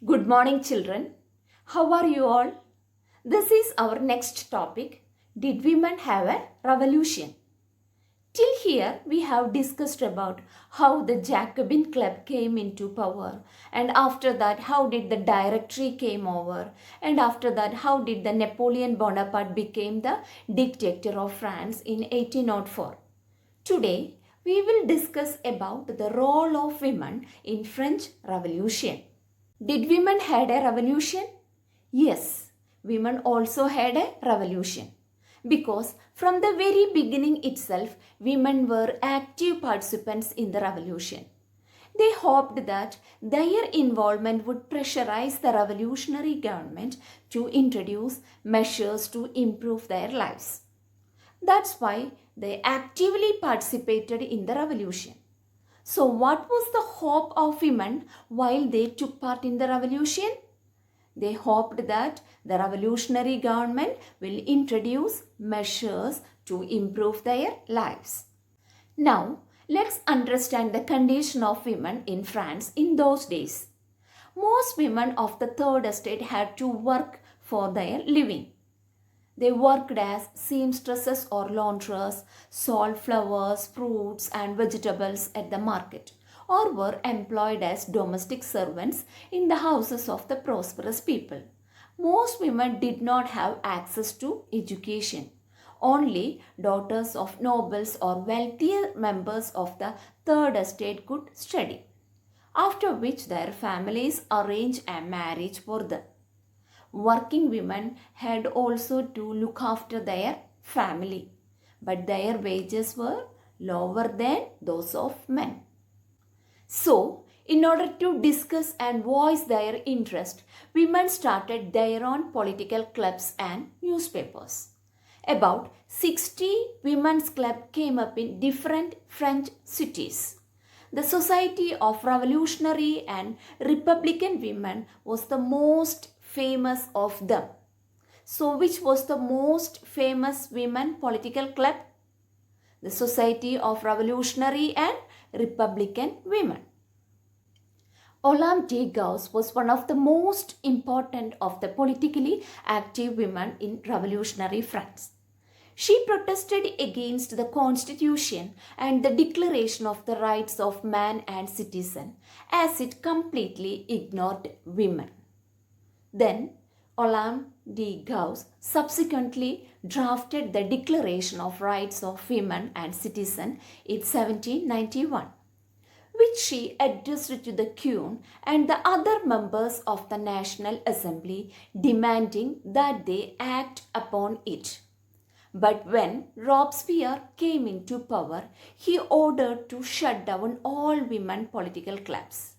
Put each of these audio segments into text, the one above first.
Good morning, children. How are you all? This is our next topic. Did women have a revolution? Till here, we have discussed about how the Jacobin Club came into power, and after that, how did the Directory came over, and after that, how did the Napoleon Bonaparte became the dictator of France in 1804. Today, we will discuss about the role of women in French Revolution. Did women had a revolution? Yes, women also had a revolution. Because from the very beginning itself, women were active participants in the revolution. They hoped that their involvement would pressurize the revolutionary government to introduce measures to improve their lives. That's why they actively participated in the revolution. So, what was the hope of women while they took part in the revolution? They hoped that the revolutionary government will introduce measures to improve their lives. Now, let's understand the condition of women in France in those days. Most women of the third estate had to work for their living. They worked as seamstresses or laundresses, sold flowers, fruits, and vegetables at the market, or were employed as domestic servants in the houses of the prosperous people. Most women did not have access to education. Only daughters of nobles or wealthier members of the third estate could study, after which their families arranged a marriage for them. Working women had also to look after their family, but their wages were lower than those of men. So, in order to discuss and voice their interest, women started their own political clubs and newspapers. About 60 women's clubs came up in different French cities. The Society of Revolutionary and Republican Women was the most famous of them. So, which was the most famous women political club? The Society of Revolutionary and Republican Women. Olympe de Gauss was one of the most important of the politically active women in revolutionary France. She protested against the Constitution and the Declaration of the Rights of Man and Citizen, as it completely ignored women. Then, Olympe de Gauss subsequently drafted the Declaration of Rights of Women and Citizen in 1791, which she addressed to the Queen and the other members of the National Assembly, demanding that they act upon it. But when Robespierre came into power, he ordered to shut down all women political clubs.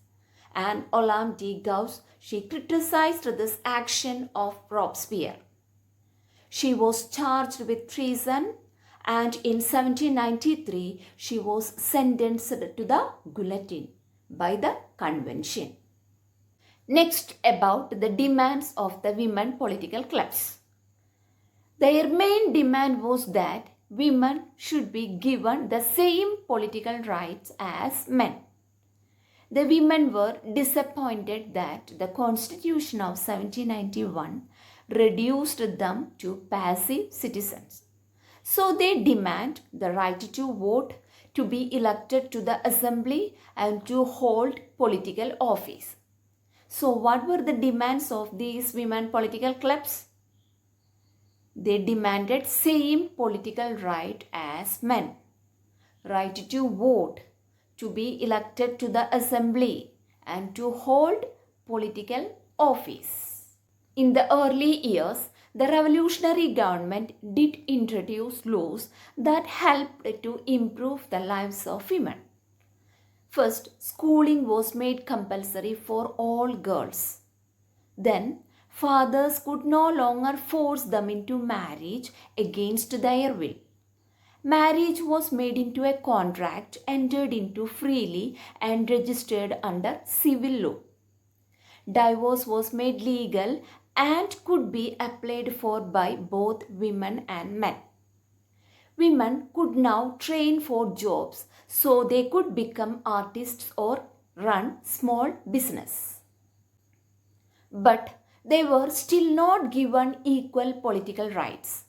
And Olympe de Gauss, she criticized this action of Robespierre. She was charged with treason, and in 1793 she was sentenced to the guillotine by the convention. Next, about the demands of the women political clubs. Their main demand was that women should be given the same political rights as men. The women were disappointed that the Constitution of 1791 reduced them to passive citizens. So they demand the right to vote, to be elected to the assembly, and to hold political office. So what were the demands of these women political clubs? They demanded same political right as men, right to vote, to be elected to the assembly, and to hold political office. In the early years, the revolutionary government did introduce laws that helped to improve the lives of women. First, schooling was made compulsory for all girls. Then, fathers could no longer force them into marriage against their will. Marriage was made into a contract entered into freely and registered under civil law. Divorce was made legal and could be applied for by both women and men. Women could now train for jobs so they could become artists or run small business. but they were still not given equal political rights.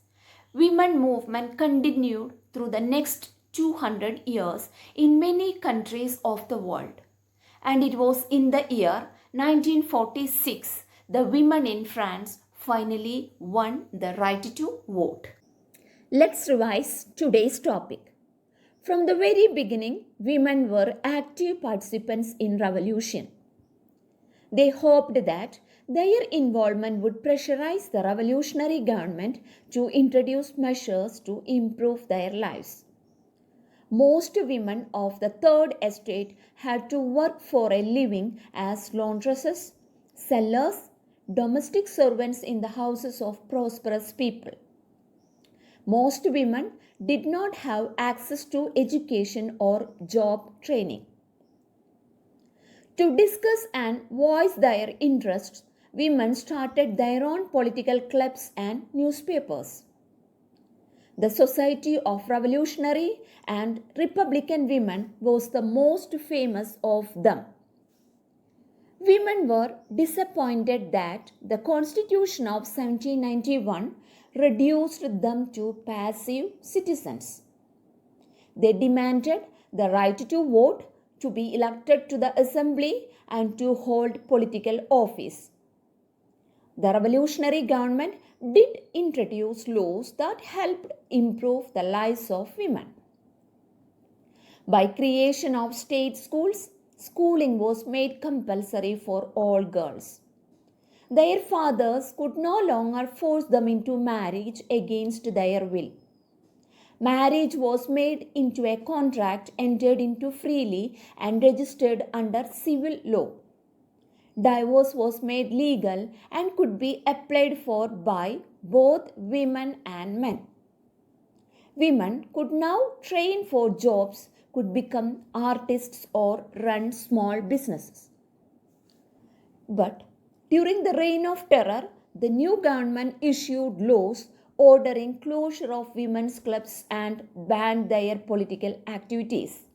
Women movement continued through the next 200 years in many countries of the world. And it was in the year 1946 the women in France finally won the right to vote. Let's revise today's topic. From the very beginning, women were active participants in revolution. They hoped that their involvement would pressurize the revolutionary government to introduce measures to improve their lives. Most women of the Third Estate had to work for a living as laundresses, sellers, domestic servants in the houses of prosperous people. Most women did not have access to education or job training. To discuss and voice their interests, women started their own political clubs and newspapers. The Society of Revolutionary and Republican Women was the most famous of them. Women were disappointed that the Constitution of 1791 reduced them to passive citizens. They demanded the right to vote, to be elected to the assembly, and to hold political office. The revolutionary government did introduce laws that helped improve the lives of women. By creation of state schools, schooling was made compulsory for all girls. Their fathers could no longer force them into marriage against their will. Marriage was made into a contract entered into freely and registered under civil law. Divorce was made legal and could be applied for by both women and men. Women could now train for jobs, could become artists or run small businesses. But during the reign of terror, the new government issued laws ordering closure of women's clubs and banned their political activities.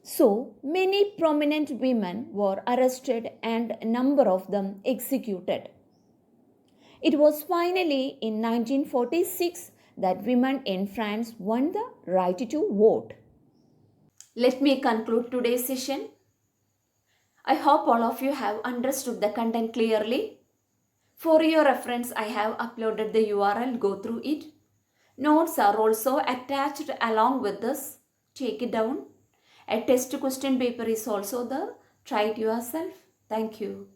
So, many prominent women were arrested and a number of them executed. It was finally in 1946 that women in France won the right to vote. Let me conclude today's session. I hope all of you have understood the content clearly. For your reference, I have uploaded the URL. Go through it. Notes are also attached along with this. Take it down. A test question paper is also there. Try it yourself. Thank you.